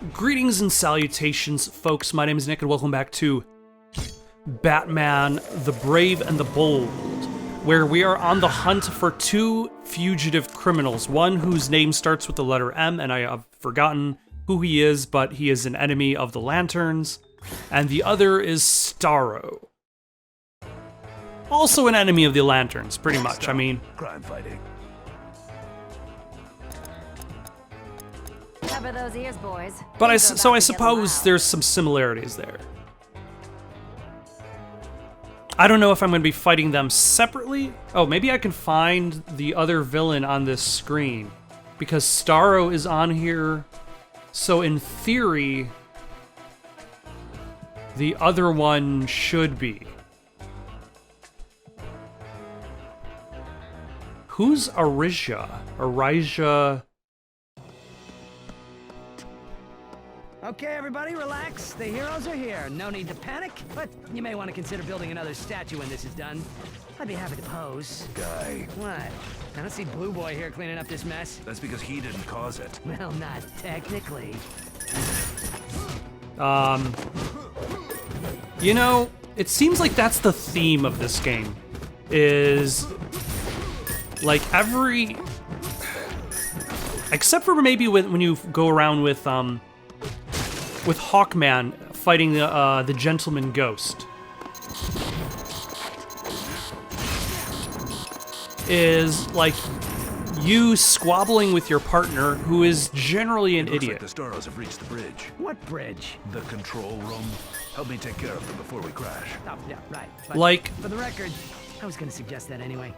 Greetings and salutations, folks. My name is Nick, and welcome back to Batman the Brave and the Bold, where we are on the hunt for two fugitive criminals. One whose name starts with the letter M, and I have forgotten who he is, but he is an enemy of the Lanterns. And the other is Starro. Also an enemy of the Lanterns, pretty much. I mean, crime fighting. Cover those ears, boys. But I Things are about to get suppose loud. there's some similarities there. I don't know if I'm going to be fighting them separately. Oh, maybe I can find the other villain on this screen, because Starro is on here. So in theory, the other one should be. Who's Arisia? Arisia? Okay, everybody, relax. The heroes are here. No need to panic, but you may want to consider building another statue when this is done. I'd be happy to pose. Guy. What? I don't see Blue Boy here cleaning up this mess. That's because he didn't cause it. Well, not technically. You know, it seems like that's the theme of this game, is like every, except for maybe when you go around with Hawkman fighting the Gentleman Ghost, is like you squabbling with your partner, who is generally an Looks idiot. like the Starros have reached the bridge. What bridge? The control room. Help me take care of them before we crash. Oh, yeah, right. But Like, for the record, I was gonna suggest that anyway.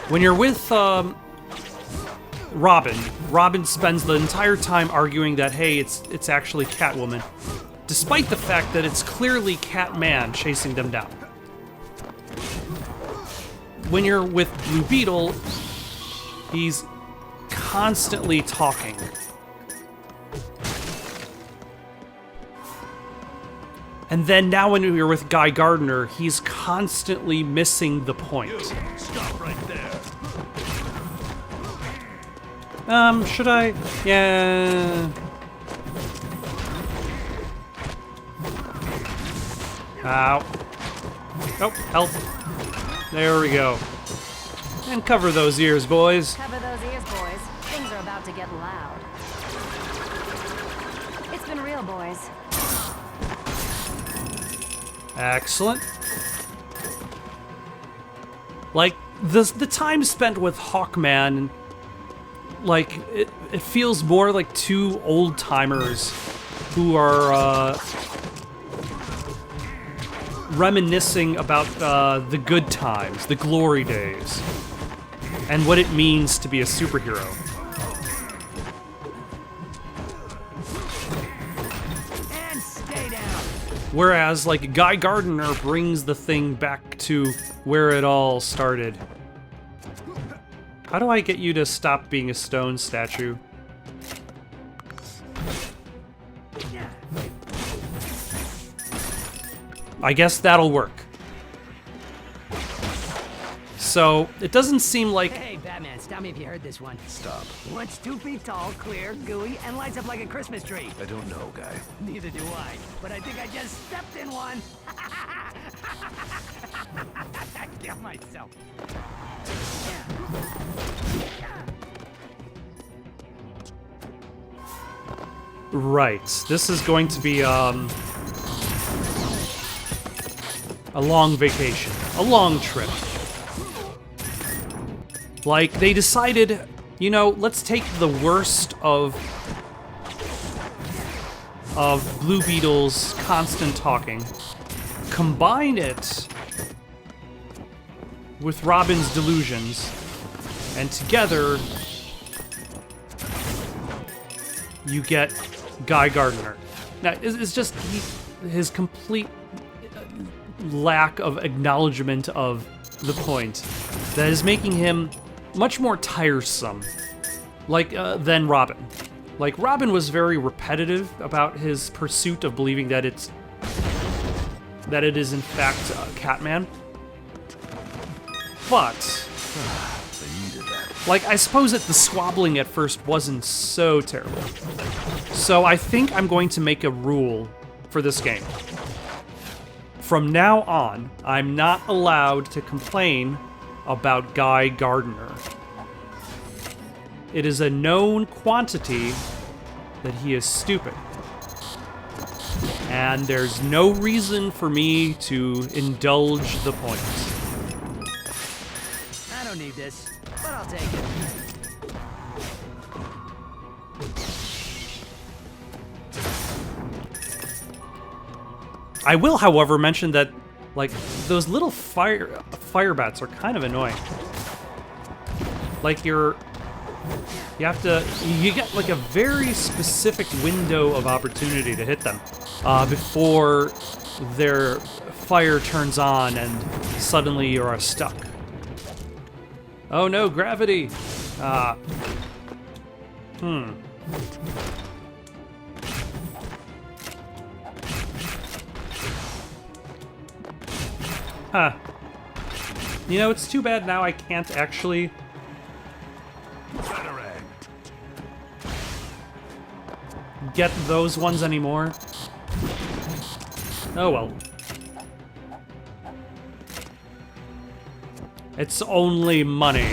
when you're with Robin spends the entire time arguing that, hey, it's actually Catwoman, despite the fact that it's clearly Catman chasing them down. When you're with Blue Beetle, he's constantly talking. And then now when you're with Guy Gardner, he's constantly missing the point. You, stop right there. Should I? Yeah. Ow. Oh, help. There we go. And cover those ears, boys. Cover those ears, boys. Things are about to get loud. It's been real, boys. Excellent. Like, the time spent with Hawkman, like, it feels more like two old-timers who are, reminiscing about, the good times, the glory days, and what it means to be a superhero. And stay down. Whereas, like, Guy Gardner brings the thing back to where it all started. How do I get you to stop being a stone statue? I guess that'll work. So, it doesn't seem like... Hey, Batman, stop me if you heard this one. Stop. One's 2 feet tall, clear, gooey, and lights up like a Christmas tree. I don't know, Guy. Neither do I, but I think I just stepped in one. Kill myself. Right. This is going to be, a long vacation. A long trip. Like, they decided, you know, let's take the worst of Blue Beetle's constant talking, combine it with Robin's delusions, and together you get Guy Gardner. Now, it's just his complete lack of acknowledgement of the point that is making him much more tiresome, like, than Robin. Like, Robin was very repetitive about his pursuit of believing that it is in fact Catman. But They needed that. Like, I suppose that the squabbling at first wasn't so terrible. So I think I'm going to make a rule for this game. From now on, I'm not allowed to complain about Guy Gardner. It is a known quantity that he is stupid. And there's no reason for me to indulge the points. I don't need this, but I'll take it. I will, however, mention that, like, those little fire bats are kind of annoying. Like, you get like a very specific window of opportunity to hit them before their fire turns on and suddenly you're stuck. Oh no, gravity! Huh. You know, it's too bad now I can't actually... get those ones anymore. Oh well. It's only money.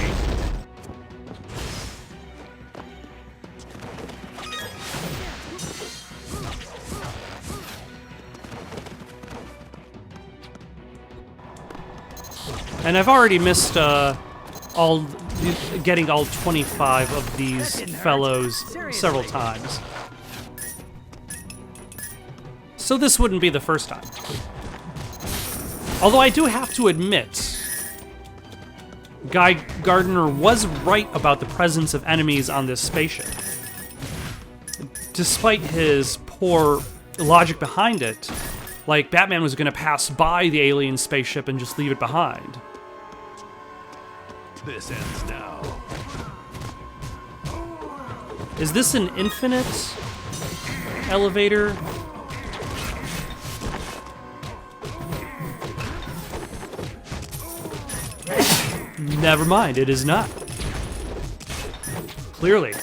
And I've already missed getting all 25 of these fellows several times. So this wouldn't be the first time. Although I do have to admit, Guy Gardner was right about the presence of enemies on this spaceship. Despite his poor logic behind it, like Batman was going to pass by the alien spaceship and just leave it behind. This ends now. Is this an infinite elevator? Never mind, it is not. Clearly.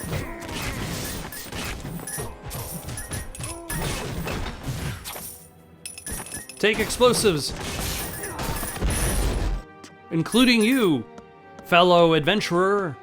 Take explosives. Including you, fellow adventurer.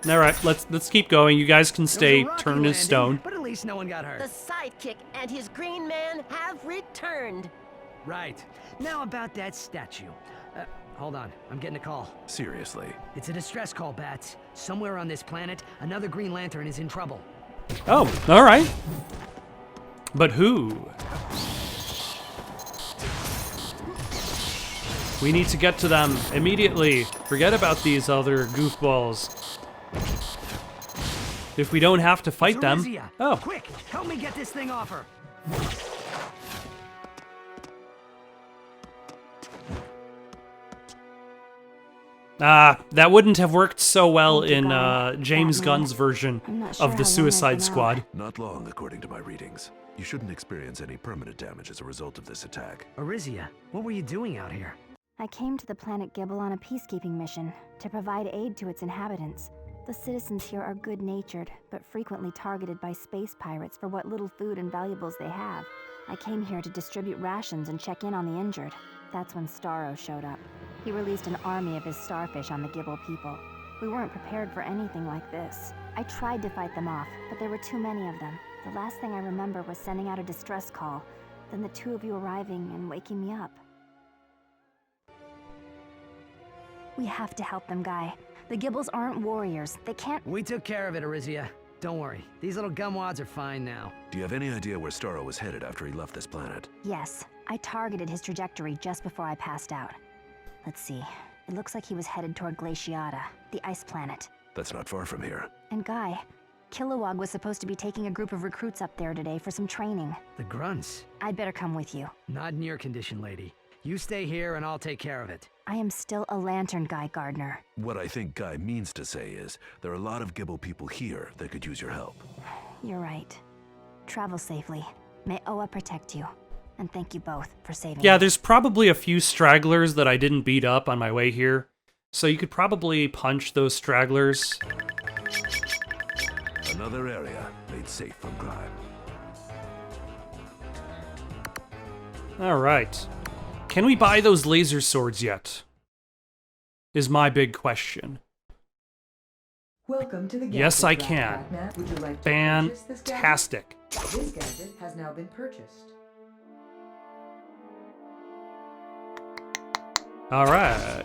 All right, let's keep going. You guys can stay turned as stone. But at least no one got hurt. The sidekick and his green man have returned. Right. Now about that statue. Hold on, I'm getting a call. Seriously. It's a distress call, Bats. Somewhere on this planet, another Green Lantern is in trouble. Oh, all right. But who? We need to get to them immediately. Forget about these other goofballs. If we don't have to fight them. Teresia, Oh. quick, help me get this thing off her. That wouldn't have worked so well Thank you, in Guy. James Batman. Gunn's version I'm not sure of how the long Suicide I've been Squad. out. Not long, according to my readings. You shouldn't experience any permanent damage as a result of this attack. Arisia, what were you doing out here? I came to the planet Gibble on a peacekeeping mission to provide aid to its inhabitants. The citizens here are good-natured, but frequently targeted by space pirates for what little food and valuables they have. I came here to distribute rations and check in on the injured. That's when Starro showed up. He released an army of his starfish on the Gibble people. We weren't prepared for anything like this. I tried to fight them off, but there were too many of them. The last thing I remember was sending out a distress call, then the two of you arriving and waking me up. We have to help them, Guy. The Gibbles aren't warriors. They can't— We took care of it, Arisia. Don't worry. These little gumwads are fine now. Do you have any idea where Starro was headed after he left this planet? Yes, I targeted his trajectory just before I passed out. Let's see. It looks like he was headed toward Glaciata, the ice planet. That's not far from here. And Guy, Kilowog was supposed to be taking a group of recruits up there today for some training. The grunts. I'd better come with you. Not in your condition, lady. You stay here and I'll take care of it. I am still a lantern, Guy Gardner. What I think Guy means to say is, there are a lot of Gibble people here that could use your help. You're right. Travel safely. May Oa protect you. And thank you both for saving Yeah, me. there's probably a few stragglers that I didn't beat up on my way here. So you could probably punch those stragglers. Another area made safe from crime. All right. Can we buy those laser swords yet? Is my big question. Welcome to the Yes, gadget I rack, can. Batman. Would you like to purchase this gadget? Fantastic. This gadget has now been purchased. All right.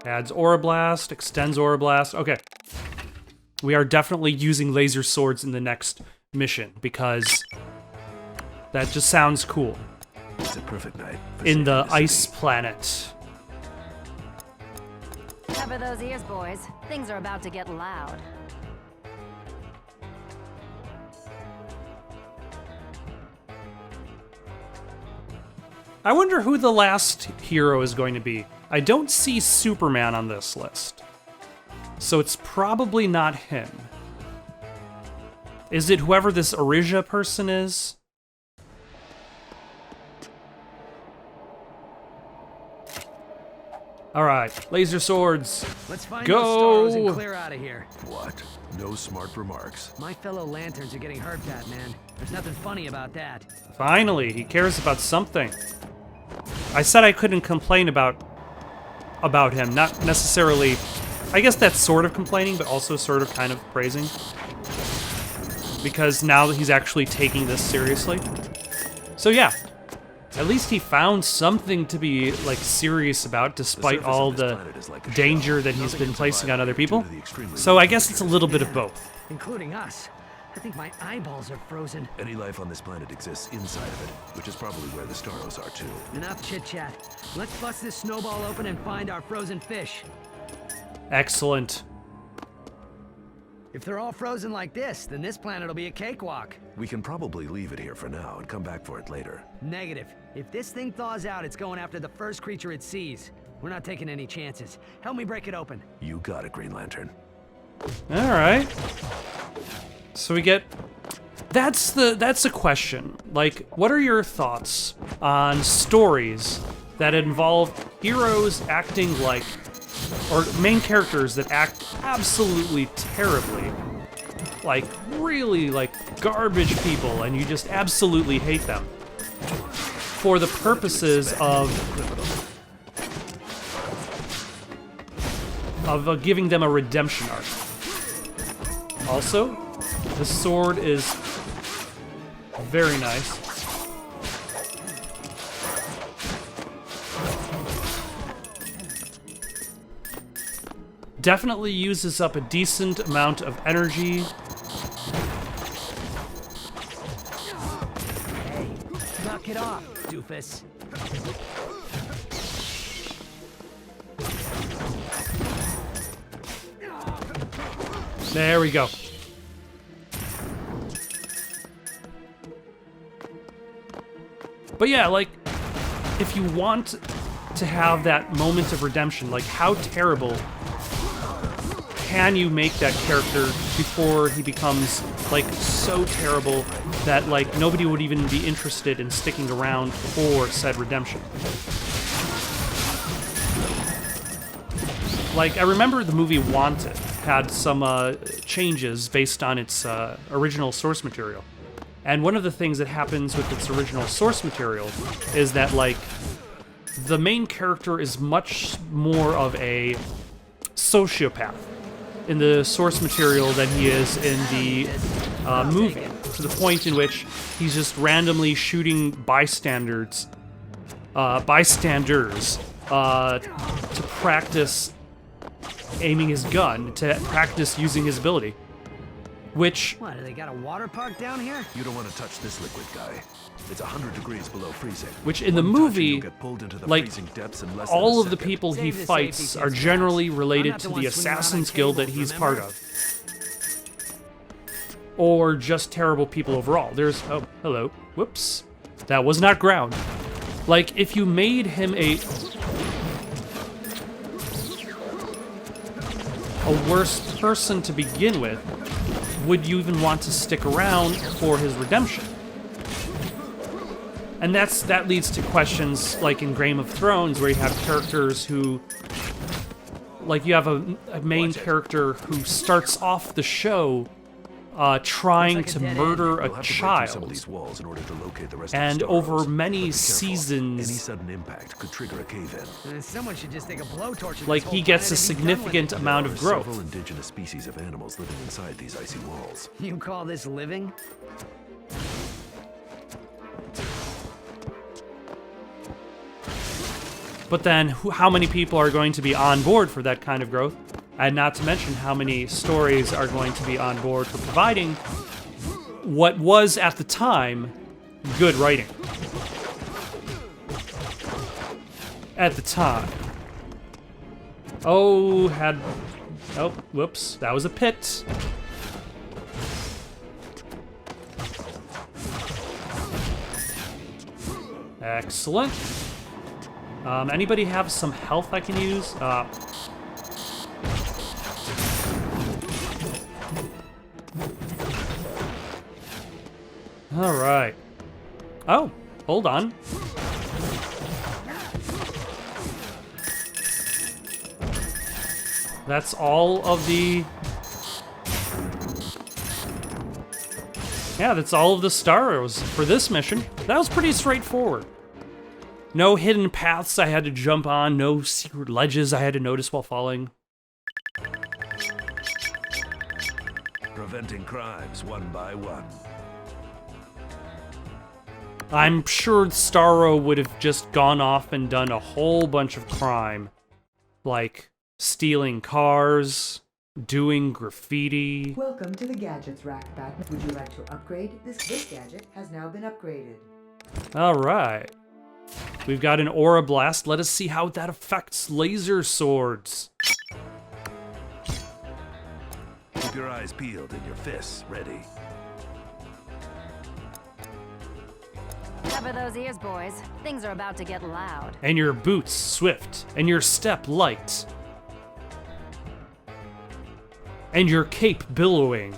Adds Aura Blast, extends Aura Blast. Okay. We are definitely using laser swords in the next mission because that just sounds cool. It's a perfect night for In the saving ice city. planet. Cover those ears, boys. Things are about to get loud. I wonder who the last hero is going to be. I don't see Superman on this list. So it's probably not him. Is it whoever this Arisia person is? Alright, laser swords. Let's find Go! those Starros and clear out of here. What? No smart remarks. My fellow Lanterns are getting hurt, Batman. There's nothing funny about that. Finally, he cares about something. I said I couldn't complain about him, not necessarily. I guess that's sort of complaining, but also sort of kind of praising. Because now that he's actually taking this seriously. So yeah, at least he found something to be like serious about, despite surface all of this the planet is like a danger shell. that he's Nothing been can placing survive on other here due people. to the extremely So I guess it's a little bit of both. Including us. I think my eyeballs are frozen. Any life on this planet exists inside of it, which is probably where the Starros are too. Enough chit-chat. Let's bust this snowball open and find our frozen fish. Excellent. If they're all frozen like this, then this planet will be a cakewalk. We can probably leave it here for now and come back for it later. Negative. If this thing thaws out, it's going after the first creature it sees. We're not taking any chances. Help me break it open. You got it, Green Lantern. All right. So we get. That's a question. Like, what are your thoughts on stories that involve heroes acting like, or main characters that act absolutely terribly, like really like garbage people, and you just absolutely hate them for the purposes of giving them a redemption arc. Also, the sword is very nice. Definitely uses up a decent amount of energy. Hey, knock it off, doofus. There we go. But yeah, like, if you want to have that moment of redemption, like, how terrible can you make that character before he becomes, like, so terrible that, like, nobody would even be interested in sticking around for said redemption? Like, I remember the movie Wanted had some changes based on its original source material. And one of the things that happens with its original source material is that, like, the main character is much more of a sociopath in the source material than he is in the movie, to the point in which he's just randomly shooting bystanders to practice aiming his gun, to practice using his ability. Which, What, do they got a water park down here? You don't want to touch this liquid, guy. It's 100 degrees below freezing. which in the One touch and movie, you'll get pulled into the like, freezing depths in less than all a of the second. people he Save the fights safety are tips, generally Max. I'm related not the to one the swinging around on Assassin's Guild that cables, he's part remember? of. Or just terrible people overall. There's, oh, hello. Whoops. That was not ground. Like, if you made him a worse person to begin with, would you even want to stick around for his redemption? And that leads to questions like in Game of Thrones, where you have characters who, like you have a main character who starts off the show trying to murder You'll a have to break through some child, of these walls in order to locate the rest and of the over Starros. many But be careful. Any seasons, sudden impact could trigger a cave-in. Someone should just take a blowtorch. like he gets a significant amount of There are growth. several indigenous species of animals living inside these icy walls. You call this living? But then, how many people are going to be on board for that kind of growth? And not to mention how many stories are going to be on board for providing what was, at the time, good writing. At the time. Oh, whoops. That was a pit. Excellent. Anybody have some health I can use? All right. Oh, hold on. That's all of the... Yeah, that's all of the stars for this mission. That was pretty straightforward. No hidden paths I had to jump on, no secret ledges I had to notice while falling. Preventing crimes one by one. I'm sure Starro would have just gone off and done a whole bunch of crime. Like stealing cars, doing graffiti. Welcome to the gadgets rack, Batman. Would you like to upgrade? This gadget has now been upgraded. Alright. We've got an aura blast. Let us see how that affects laser swords. Keep your eyes peeled and your fists ready. Cover those ears, boys. Things are about to get loud. And your boots swift. And your step light. And your cape billowing.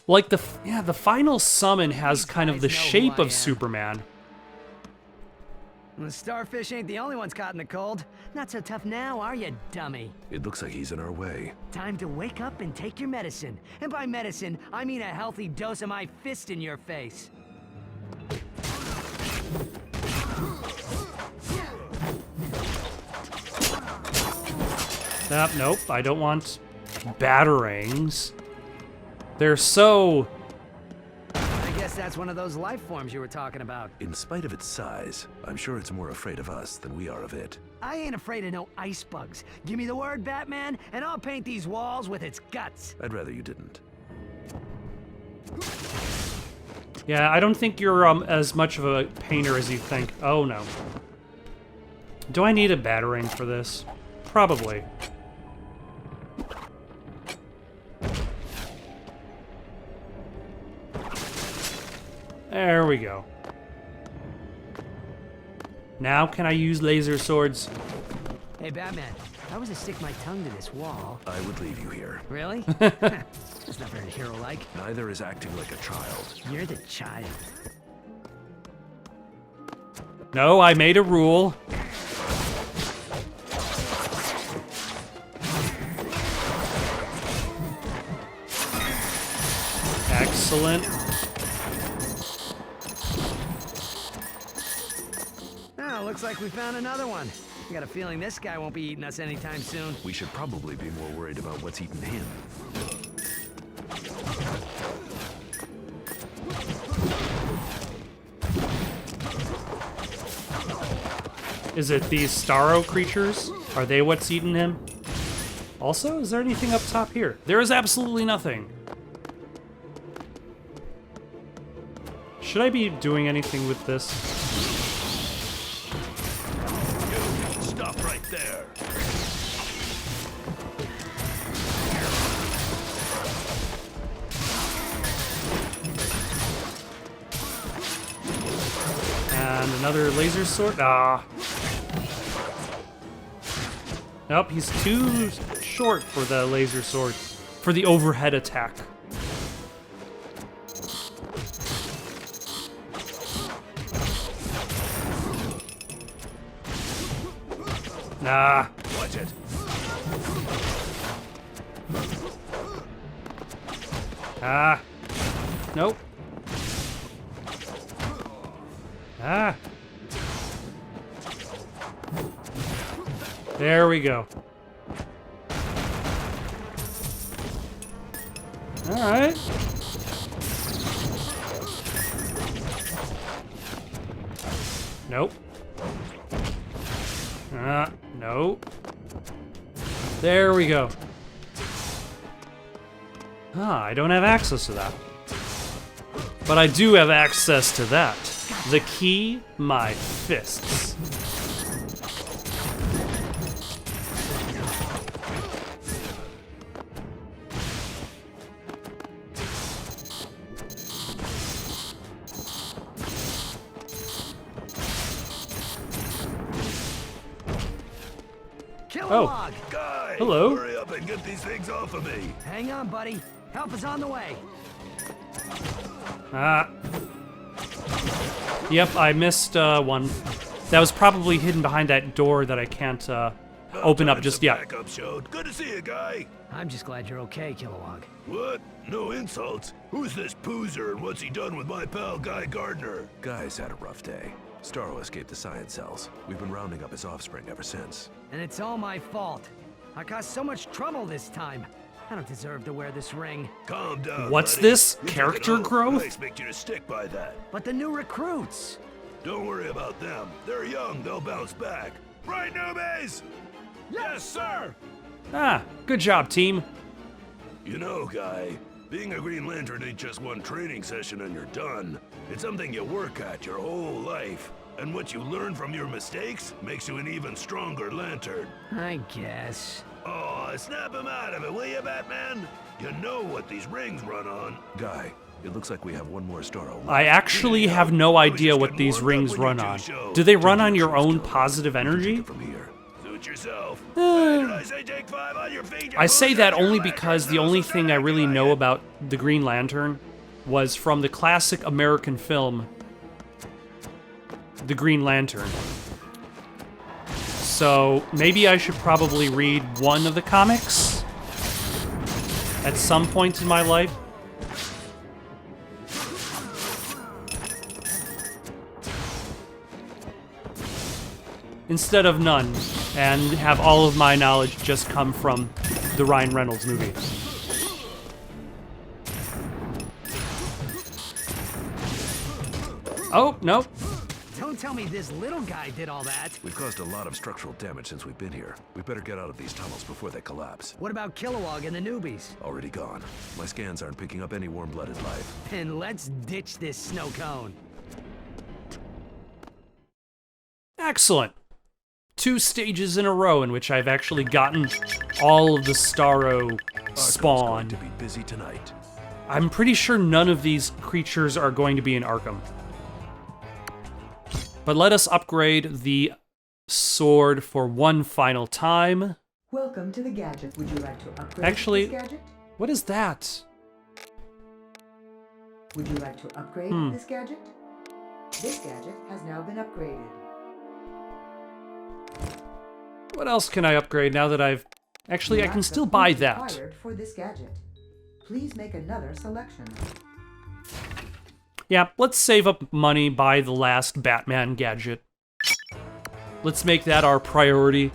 Like the final summon has kind of the guys know who shape I of am. Superman. The starfish ain't the only ones caught in the cold. Not so tough now, are you, dummy? It looks like he's in our way. Time to wake up and take your medicine. And by medicine, I mean a healthy dose of my fist in your face. Nope, I don't want batarangs. They're so... I guess that's one of those life forms you were talking about. In spite of its size, I'm sure it's more afraid of us than we are of it. I ain't afraid of no ice bugs. Give me the word, Batman, and I'll paint these walls with its guts. I'd rather you didn't. Yeah, I don't think you're as much of a painter as you think. Oh, no. Do I need a batarang for this? Probably. There we go. Now can I use laser swords? Hey, Batman, if I was to stick my tongue to this wall... I would leave you here. Really? That's not very hero-like. Neither is acting like a child. You're the child. No, I made a rule. Excellent. Oh, looks like we found another one. I got a feeling this guy won't be eating us anytime soon. We should probably be more worried about what's eating him. Is it these Starro creatures? Are they what's eating him? Also, is there anything up top here? There is absolutely nothing. Should I be doing anything with this? Stop right there. And another laser sword. Ah. Nope, he's too short for the laser sword. For the overhead attack. Nah. Watch it. Ah. Nope. Ah. There we go. All right. Nope. Nope. There we go. Ah, I don't have access to that. But I do have access to that. The key, my fists. Kilowog! Guy! Hello. Hurry up and get these things off of me! Hang on, buddy. Help is on the way. Ah. Yep, I missed one. That was probably hidden behind that door that I can't open up just yet. Backup showed. Good to see you, Guy. I'm just glad you're okay, Kilowog. What? No insults. Who's this poozer and what's he done with my pal Guy Gardner? Guy's had a rough day. Starro escaped the science cells. We've been rounding up his offspring ever since. And it's all my fault. I caused so much trouble this time. I don't deserve to wear this ring. Calm down, What's buddy. this? You took Character an oath. growth? I expect you to stick by that. But the new recruits! Don't worry about them. They're young. They'll bounce back. Right, newbies? Yes, sir! Ah, good job, team. You know, Guy, being a Green Lantern ain't just one training session and you're done. It's something you work at your whole life. And what you learn from your mistakes makes you an even stronger Lantern. I guess. Oh, snap him out of it, will you, Batman? You know what these rings run on. Guy, it looks like we have one more Starro left. I actually have no idea what these rings run on. Do they run on your own positive energy? From here. Suit yourself. Hey, did I say take 5 on your feet? I say that only because the only thing I really know about the Green Lantern was from the classic American film, The Green Lantern. So maybe I should probably read one of the comics at some point in my life. Instead of none, and have all of my knowledge just come from the Ryan Reynolds movie. Oh, no. Don't tell me this little guy did all that. We've caused a lot of structural damage since we've been here. We better get out of these tunnels before they collapse. What about Kilowog and the newbies? Already gone. My scans aren't picking up any warm-blooded life. Then let's ditch this snow cone. Excellent. 2 stages in a row in which I've actually gotten all of the Starro spawn. Arkham's going to be busy tonight. I'm pretty sure none of these creatures are going to be in Arkham. But let us upgrade the sword for one final time. Welcome to the gadget. Would you like to upgrade Actually, this gadget? what is that? Would you like to upgrade this gadget? This gadget has now been upgraded. What else can I upgrade now that I've... Actually, I can still buy that. Required for this gadget. Please make another selection. Yeah, let's save up money, buy the last Batman gadget. Let's make that our priority.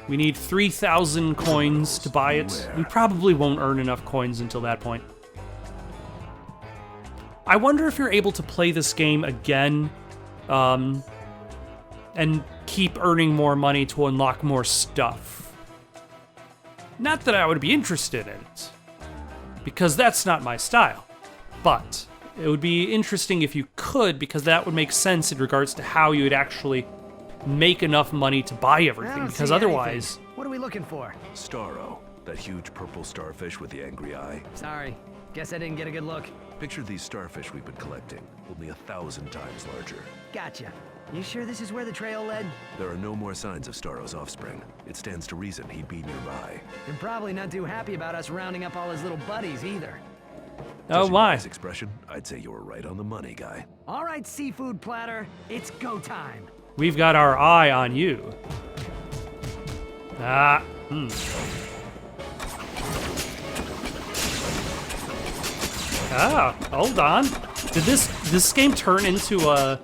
We need 3,000 coins to buy it. We probably won't earn enough coins until that point. I wonder if you're able to play this game again, and keep earning more money to unlock more stuff. Not that I would be interested in it, because that's not my style. But it would be interesting if you could, because that would make sense in regards to how you would actually make enough money to buy I everything, don't because see otherwise... anything. What are we looking for? Starro, that huge purple starfish with the angry eye. Sorry. Guess I didn't get a good look. Picture these starfish we've been collecting, only 1,000 times larger. Gotcha. You sure this is where the trail led? There are no more signs of Starro's offspring. It stands to reason he'd be nearby. And probably not too happy about us rounding up all his little buddies either. Oh Judging by my. his expression, I'd say you were right on the money, guy. All right, seafood platter, it's go time. We've got our eye on you. Ah. Ah, hold on. Did this game turn into a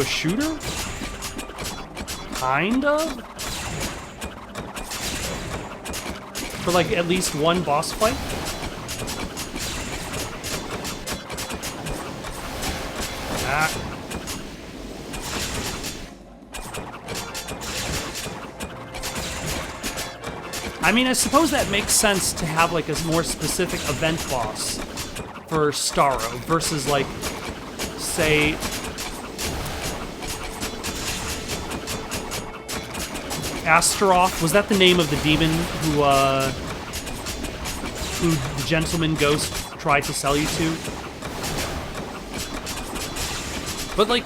shooter? Kind of? For like at least one boss fight? Ah. I mean, I suppose that makes sense to have like a more specific event boss for Starro versus like, say, Astaroth. Was that the name of the demon who the gentleman ghost tried to sell you to? But like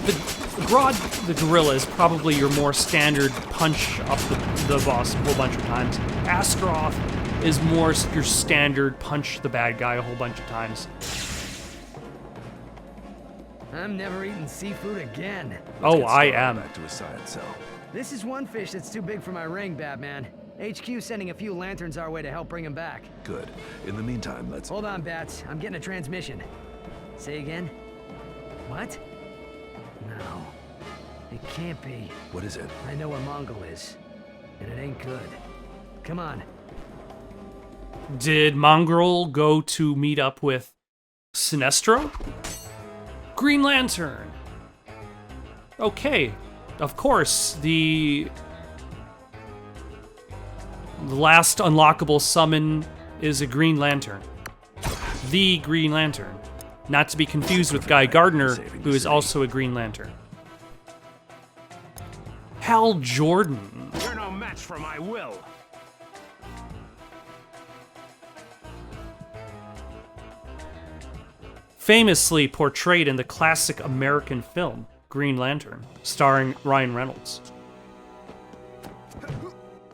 the Grodd the gorilla is probably your more standard punch up the boss a whole bunch of times. Astaroth is more your standard punch the bad guy a whole bunch of times. I'm never eating seafood again. Oh, I am. Back to his science cell. This is one fish that's too big for my ring, Batman. HQ sending a few lanterns our way to help bring him back. Good. In the meantime, let's... Hold on, Bats. I'm getting a transmission. Say again? What? No. It can't be. What is it? I know where Mongol is. And it ain't good. Come on. Did Mongrel go to meet up with Sinestro? Green Lantern. Okay. Of course, the last unlockable summon is a Green Lantern. The Green Lantern. Not to be confused with Guy Gardner, who is also a Green Lantern. Hal Jordan. You're no match for my will. Famously portrayed in the classic American film, Green Lantern, starring Ryan Reynolds.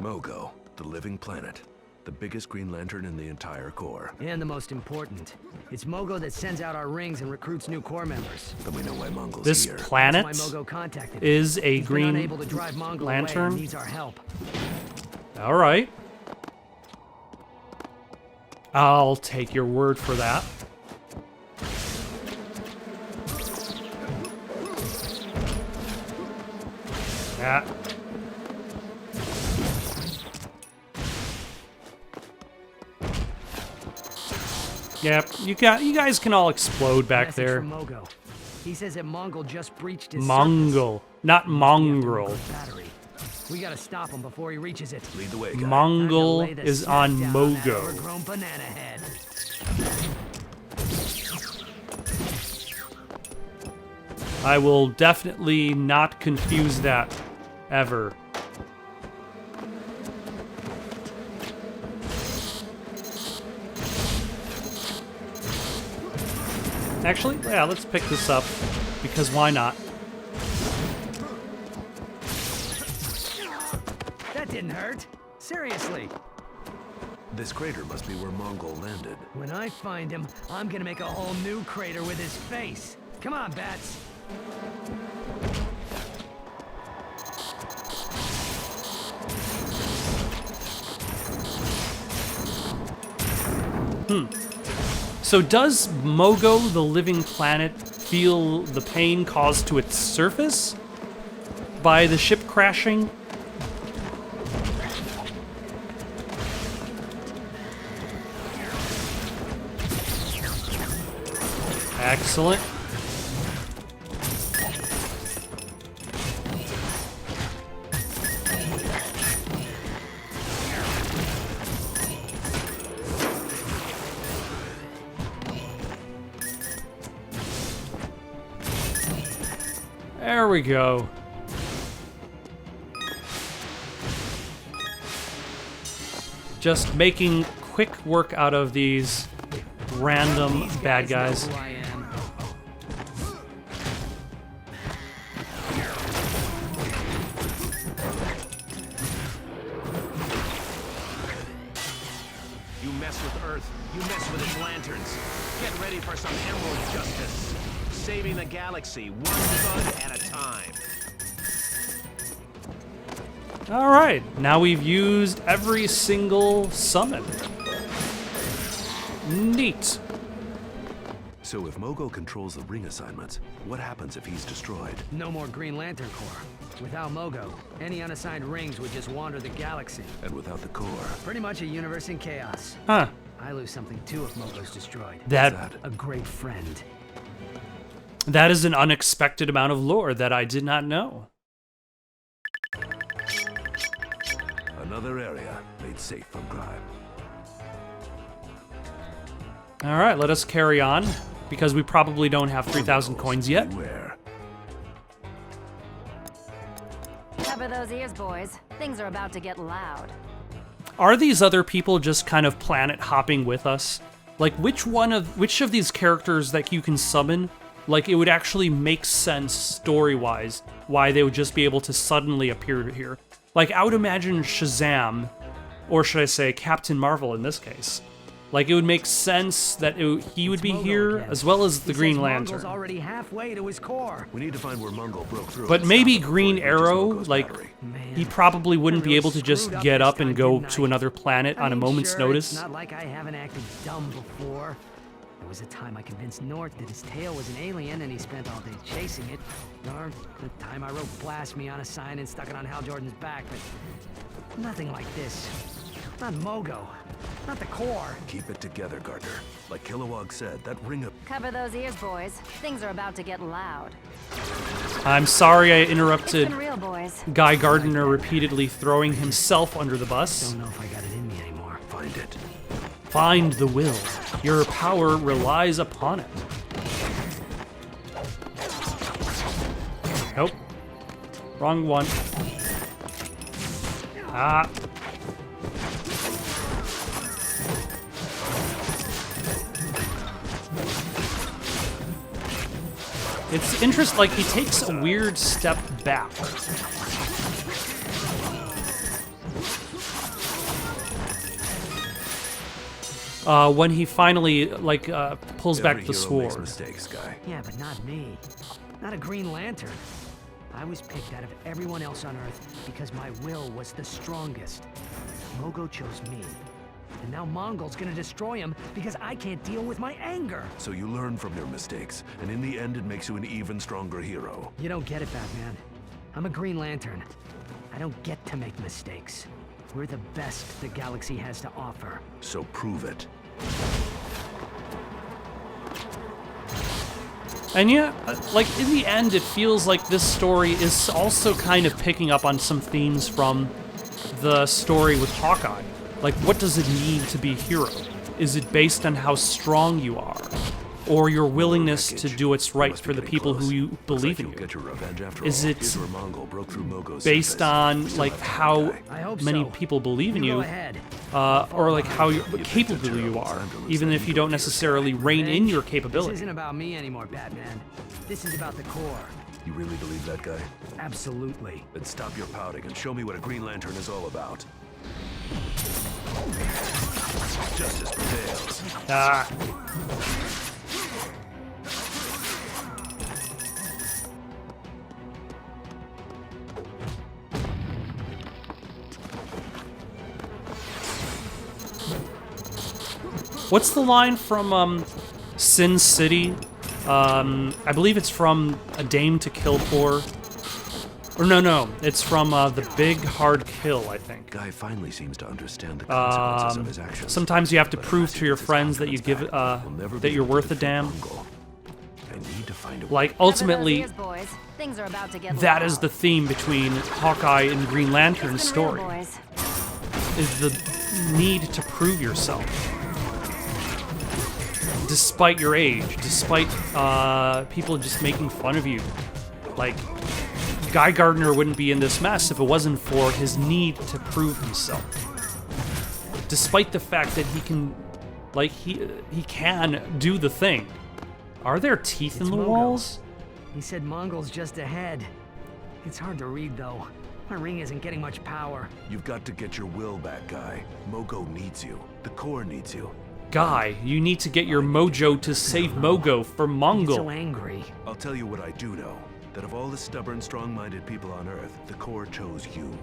Mogo, the living planet. The biggest Green Lantern in the entire Corps. And the most important. It's Mogo that sends out our rings and recruits new Corps members. Then we know why Mongol's This here. planet That's why Mogo contacted is a He's been Green unable to drive Mongol away and Lantern. needs our help. All right. I'll take your word for that. Yeah. Yep, you guys can all explode back Message there. from Mogo. He says that Mongol just breached his Mongol, not surface. mongrel. Battery. We gotta stop him before he reaches it. Lead the way, guy. Mongol Time to lay the is smack on down that Mogo. overgrown banana head. I will definitely not confuse that ever. Actually, yeah, let's pick this up, because why not? That didn't hurt. Seriously. This crater must be where Mongol landed. When I find him, I'm gonna make a whole new crater with his face. Come on, Bats. So does Mogo, the living planet, feel the pain caused to its surface by the ship crashing? Excellent. There we go. Just making quick work out of these random bad guys. Know who I am. You mess with its lanterns. Get ready for some emerald justice. Saving the galaxy one thug at a time. All right, now we've used every single summon. Neat. So if Mogo controls the ring assignments, what happens if he's destroyed? No more Green Lantern Corps. Without Mogo, any unassigned rings would just wander the galaxy. And without the core? Pretty much a universe in chaos. Huh. I lose something too if Mogo's destroyed. That A great friend. that is an unexpected amount of lore that I did not know. Another area made safe from crime. All right, let us carry on because we probably don't have 3,000 coins yet. Beware. Cover those ears, boys. Things are about to get loud. Are these other people just kind of planet hopping with us? Like which of these characters that you can summon, like it would actually make sense story-wise why they would just be able to suddenly appear here? Like I would imagine Shazam, or should I say Captain Marvel in this case. Like it would make sense that he would be Mogo here again. as well as the He Green says Lantern. Mongo's already halfway to his core. We need to find where Mungo broke through. But and maybe stop him Green before he reaches Arrow, Mogo's like battery. Man, he probably wouldn't I be really able to just screwed up get this up and guy, go didn't to I? another planet I on a mean, moment's sure, notice. It's not like I haven't acted dumb before. There was a time I convinced North that his tail was an alien and he spent all day chasing it. Or the time I wrote "Blast Me" on a sign and stuck it on Hal Jordan's back, but nothing like this. Not Mogo. Not the core. Keep it together, Gardner. Like Kilowog said, that ring of... Cover those ears, boys. Things are about to get loud. I'm sorry I It's interrupted been real, boys. Guy Gardner repeatedly throwing himself under the bus. Don't know if I got it in me anymore. Find it. Find the will. Your power relies upon it. Nope. Wrong one. Ah. It's interesting, like, he takes a weird step back. When he finally, like, pulls back the Every hero makes sword. mistakes, Guy. Yeah, but not me. Not a Green Lantern. I was picked out of everyone else on Earth because my will was the strongest. Mogo chose me. And now Mongol's gonna destroy him because I can't deal with my anger. So you learn from your mistakes, and in the end it makes you an even stronger hero. You don't get it, Batman. I'm a Green Lantern. I don't get to make mistakes. We're the best the galaxy has to offer. So prove it. And yeah, like, in the end, it feels like this story is also kind of picking up on some themes from the story with Hawkeye. Like, what does it mean to be a hero? Is it based on how strong you are? Or your willingness to do what's right for the people who you believe in you? Get your revenge after Is all. it Here's where Mongol broke through Mogo's based surface. on, We still like, have time, how Guy. I hope many so. people believe in You you, go ahead. or like how capable you are, even if you don't necessarily rein in your This capability? isn't about me anymore, Batman. This is about the core. You really believe that, Guy? Absolutely. Then stop your pouting and show me what a Green Lantern is all about. Justice prevails. Ah. What's the line from Sin City? I believe it's from A Dame to Kill For. Or no, it's from The Big Hard Kill, I think. Guy finally seems to understand the consequences of his actions. Sometimes you have to But if I prove see to your this friends that you confidence give back, we'll never that be you're able to worth a defeat damn. Mongol. I need to find a way. Like, Cover those ultimately, ears, boys. Things are about to get that loud. is the theme between Hawkeye and Green Lantern's It's been real, story, boys. is the need to prove yourself. Despite your age, despite people just making fun of you. Like, Guy Gardner wouldn't be in this mess if it wasn't for his need to prove himself. Despite the fact that he can, like, he can do the thing. Are there teeth in It's the Mogo. walls? He said Mongol's just ahead. It's hard to read, though. My ring isn't getting much power. You've got to get your will back, Guy. Mogo needs you. The core needs you. Guy, you need to get your mojo to save Mogo for He's Mongol. so angry. I'll tell you what I do know. That of all the stubborn, strong-minded people on Earth, the Corps chose you.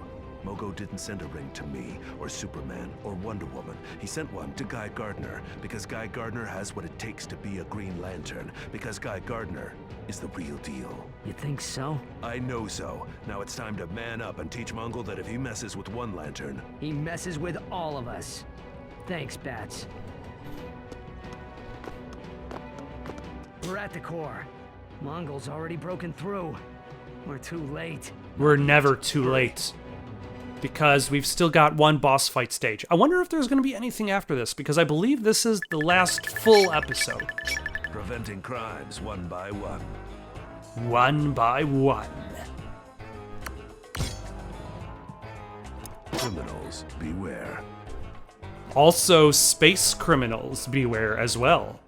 Mogo didn't send a ring to me, or Superman, or Wonder Woman. He sent one to Guy Gardner, because Guy Gardner has what it takes to be a Green Lantern, because Guy Gardner is the real deal. You think so? I know so. Now it's time to man up and teach Mongol that if he messes with one lantern... He messes with all of us. Thanks, Bats. We're at the core. Mongol's already broken through. We're too late. We're never too late. Because we've still got one boss fight stage. I wonder if there's going to be anything after this, because I believe this is the last full episode. Preventing crimes one by one. One by one. Criminals, beware. Also, space criminals, beware as well.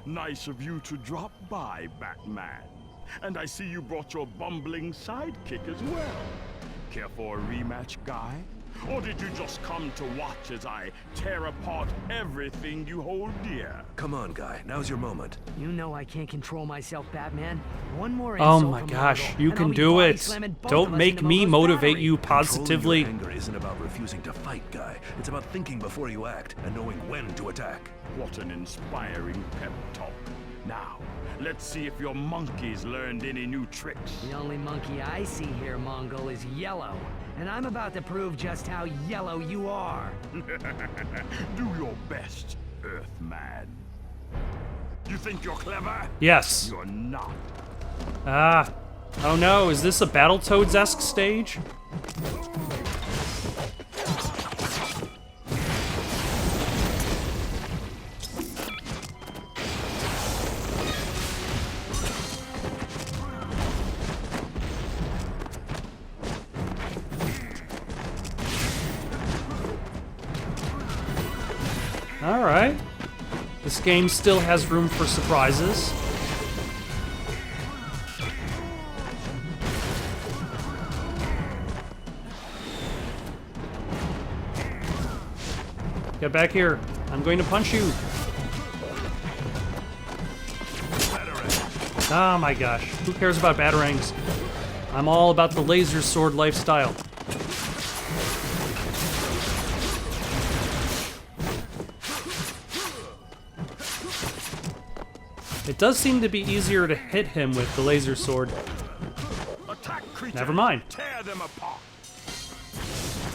Nice of you to drop by, Batman. And I see you brought your bumbling sidekick as well. Care for a rematch, Guy? Or did you just come to watch as I tear apart everything you hold dear? Come on, Guy. Now's your moment. You know I can't control myself, Batman. One more Oh insult my from gosh, Mongol, you and can I'll be do body it. slamming both of Don't us make into me Mongo's motivate battery. you Controlling positively. your anger isn't about refusing to fight, Guy. It's about thinking before you act and knowing when to attack. What an inspiring pep talk. Now, let's see if your monkeys learned any new tricks. The only monkey I see here, Mongol, is yellow. And I'm about to prove just how yellow you are. Do your best, Earthman. You think you're clever? Yes. You're not. Ah. Oh no, is this a Battletoads-esque stage? Alright. This game still has room for surprises. Get back here. I'm going to punch you. Oh my gosh. Who cares about batarangs? I'm all about the laser sword lifestyle. It does seem to be easier to hit him with the laser sword. Attack creatures. Never mind. Tear them apart.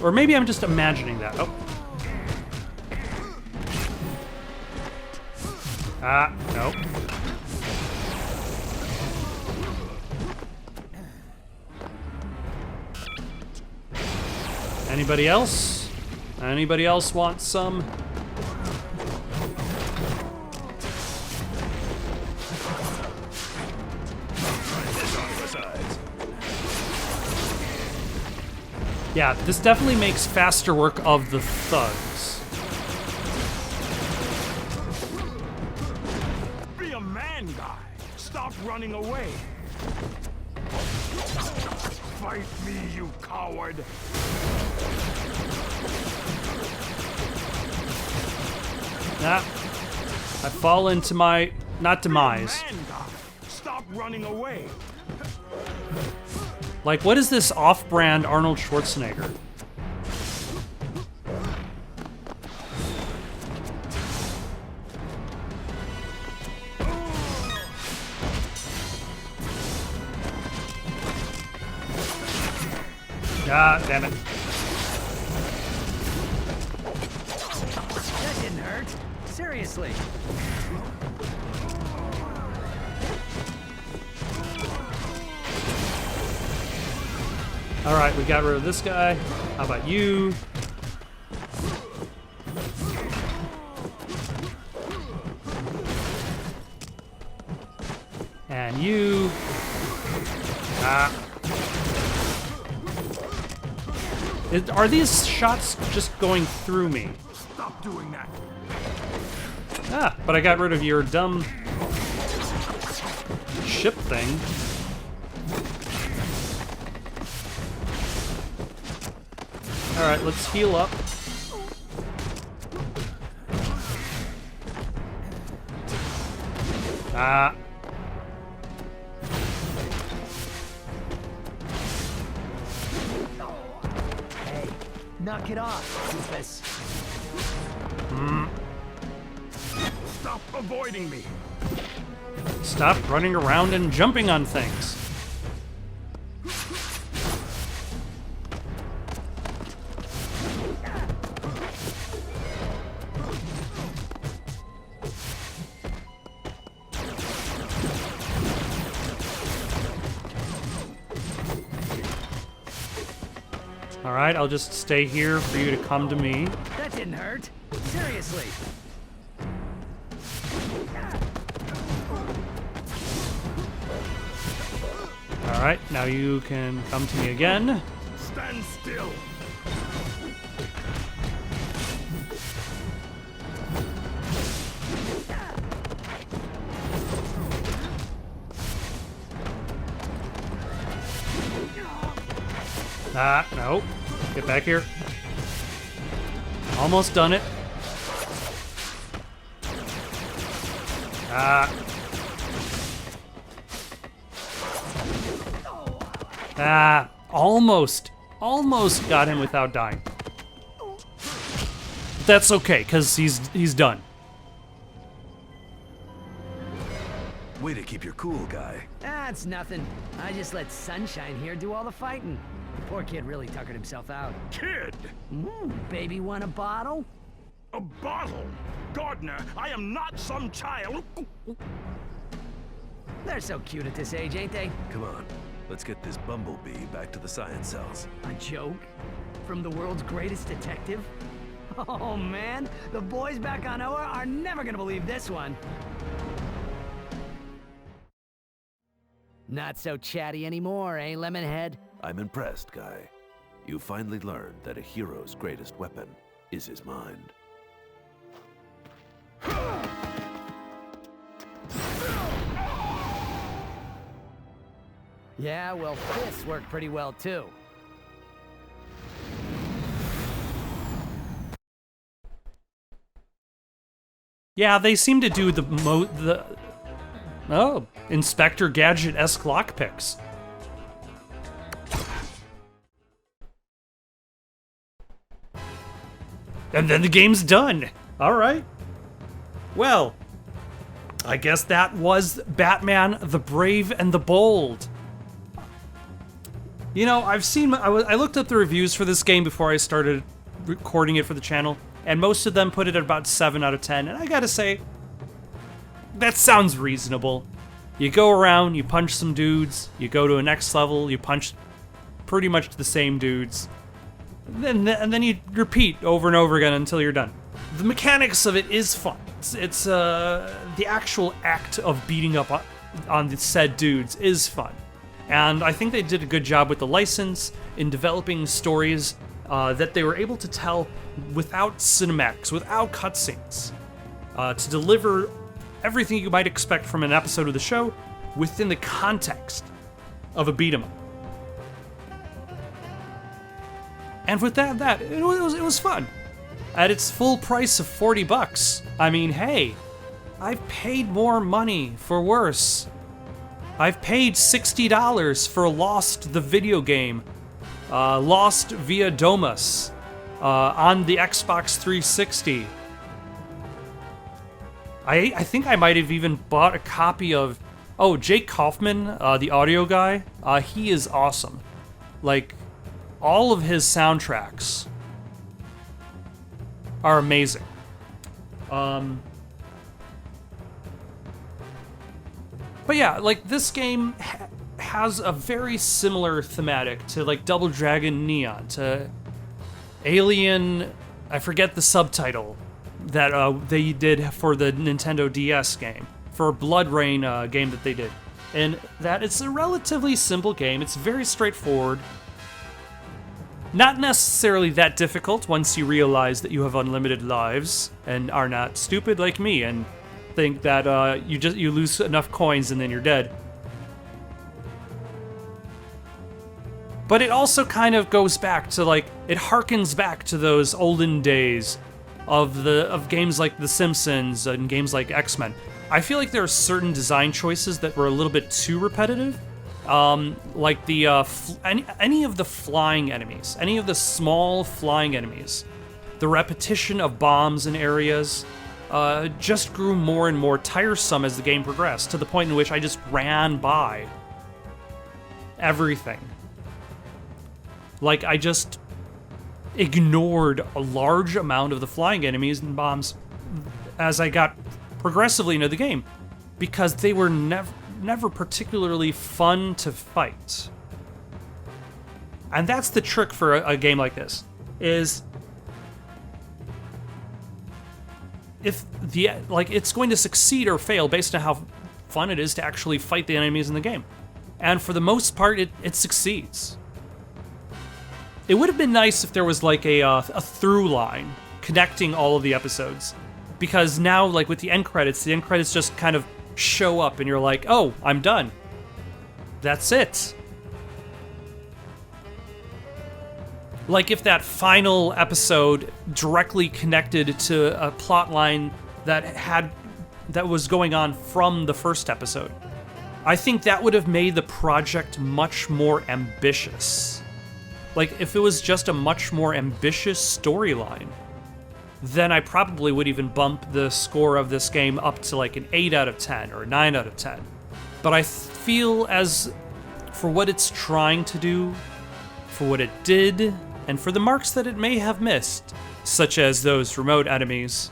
Or maybe I'm just imagining that. Oh. Ah, no. Anybody else? Anybody else want some? Yeah, this definitely makes faster work of the thugs. Be a man, Guy. Stop running away. Fight me, you coward. Nah. I fall into my, not demise. Be a man, Guy. Stop running away. Like, what is this off-brand Arnold Schwarzenegger? Ah, damn it. That didn't hurt. Seriously. Alright, we got rid of this guy. How about you? And you. Ah. Are these shots just going through me? Stop doing that. Ah, but I got rid of your dumb ship thing. Alright, let's heal up. Ah. Hey, knock it off, Doofus. Stop avoiding me. Stop running around and jumping on things. Alright, I'll just stay here for you to come to me. That didn't hurt. Seriously. Alright, now you can come to me again. Stand still. Ah, no. Get back here. Almost done it. Ah. Ah, almost got him without dying. That's okay, because he's done. Way to keep your cool, guy. That's nothing. I just let Sunshine here do all the fighting. The poor kid really tuckered himself out. Kid! Baby want a bottle? A bottle? Gardner, I am not some child. They're so cute at this age, ain't they? Come on, let's get this bumblebee back to the science cells. A joke? From the world's greatest detective? Oh man, the boys back on Oa are never gonna believe this one. Not so chatty anymore, eh, Lemonhead? I'm impressed, guy. You finally learned that a hero's greatest weapon is his mind. Yeah, well, fists work pretty well too. Yeah, they seem to do the Inspector Gadget-esque lockpicks. And then the game's done. All right. Well, I guess that was Batman the Brave and the Bold. You know, I looked up the reviews for this game before I started recording it for the channel, and most of them put it at about 7 out of 10, and I gotta say, that sounds reasonable. You go around, you punch some dudes, you go to a next level, you punch pretty much the same dudes, and then you repeat over and over again until you're done. The mechanics of it is fun. It's the actual act of beating up on the said dudes is fun. And I think they did a good job with the license in developing stories that they were able to tell without cinematics, without cutscenes, to deliver everything you might expect from an episode of the show within the context of a beat 'em up. And with that it was fun. At its full price of $40, I mean, hey, I've paid more money for worse. I've paid $60 for Lost, the video game, Lost via Domus, on the Xbox 360. I think I might have even bought a copy of, Jake Kaufman, the audio guy. He is awesome. Like, all of his soundtracks are amazing. But yeah, like, this game has a very similar thematic to, like, Double Dragon Neon, to Alien, I forget the subtitle, that they did for the Nintendo DS game, for Blood Rain game that they did. And that it's a relatively simple game, it's very straightforward. Not necessarily that difficult once you realize that you have unlimited lives and are not stupid like me and think that you lose enough coins and then you're dead. But it also kind of goes back to, like, it harkens back to those olden days of games like The Simpsons and games like X-Men. I feel like there are certain design choices that were a little bit too repetitive. Like the any of the flying enemies, any of the small flying enemies, the repetition of bombs in areas just grew more and more tiresome as the game progressed, to the point in which I just ran by everything. Like, I just ignored a large amount of the flying enemies and bombs as I got progressively into the game, because they were never particularly fun to fight. And that's the trick for a game like this, is if it's going to succeed or fail based on how fun it is to actually fight the enemies in the game. And for the most part, it succeeds. It would have been nice if there was like a through line connecting all of the episodes, because now, like with the end credits just kind of show up and you're like, oh, I'm done. That's it. Like if that final episode directly connected to a plot line that was going on from the first episode. I think that would have made the project much more ambitious. Like, if it was just a much more ambitious storyline, then I probably would even bump the score of this game up to like an 8 out of 10 or a 9 out of 10. But I feel as for what it's trying to do, for what it did, and for the marks that it may have missed, such as those remote enemies,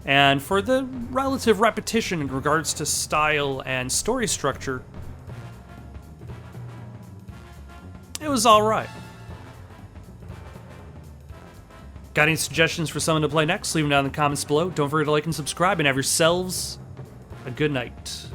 and for the relative repetition in regards to style and story structure, it was alright. Got any suggestions for someone to play next? Leave them down in the comments below. Don't forget to like and subscribe, and have yourselves a good night.